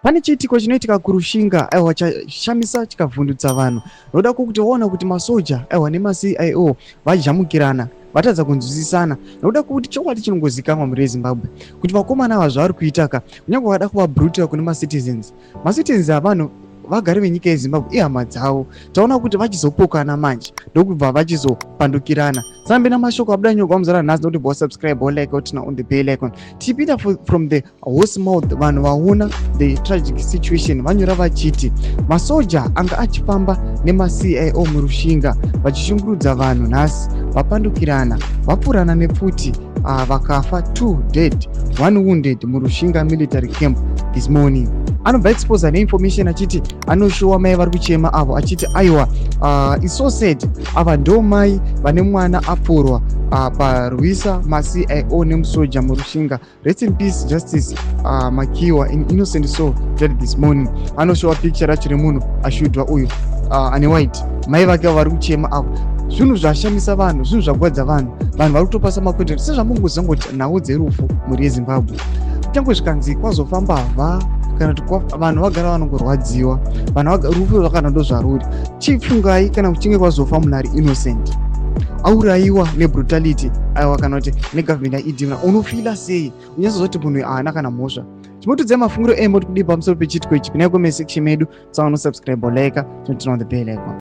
Pane chiitiko chinoitika kurushinga aiwa chashamisa chikavhundutsa vanhu. Noda kuti waona kuti masoja aiwa nemaCIO vajamukirana vatadza kunzwisisana. Noda kuti chokwadi chinongozikanwa muri Zimbabwe kuti vakomana ava zvavari kuitaka kunyange vada kuvabrutira kune macitizens avanhu vagari venyika yeZimbabwe ihama dzavo. Taona kuti vachizopokana manje ndokubva vachizopandukirana. Sambe namashoko abuda nyogwa muzara nhasi noti bo subscribe bo like out on the bell icon. Tipita from the horse mouth vanhu vaona the tragic situation vanyora vachiti masoja anga achifamba nemaCIO murushinga vachishungurudza vanhu nhasi vapandukirana vapurana nepfuti vakafa 2 dead 1 wounded murushinga military camp this morning. Anobva expose neinformation achiti anoshowa mai vari kuchema avo achiti aiwa it's so sad ava ndo mai vane mwana apfurwa parwisa maCIO nemusoja murushinga. Rest in peace Justice Makiwa, an innocent soul dead this morning. Anoshowa picture racho remunhu ashudwa uyu ane white mai vake vari kuchema avo. Zvinhu zvashamisa vanhu, zvinhu zvagwadza vanhu vari kutopasa makwendere sezvamungozongoti nhau dzerufu muri yeZimbabwe. Kutange zvikanzi kwazofamba kana kuti vanhu vagara vanongorwadziwa, rufu rwakana ndo zvaruri. Chifungai kana kuchinge kwazofa munhu ari innocent aurayiwa nebrutality aiwa kana kuti negovernment idimna, unofila sei? Unyazozoti munhu haana kana mhosva. Chimotodzai mafungiro emoti kudi pamusoro pechitiko ichi. Pinai comment section medu, subscribe like, turn on the bell icon.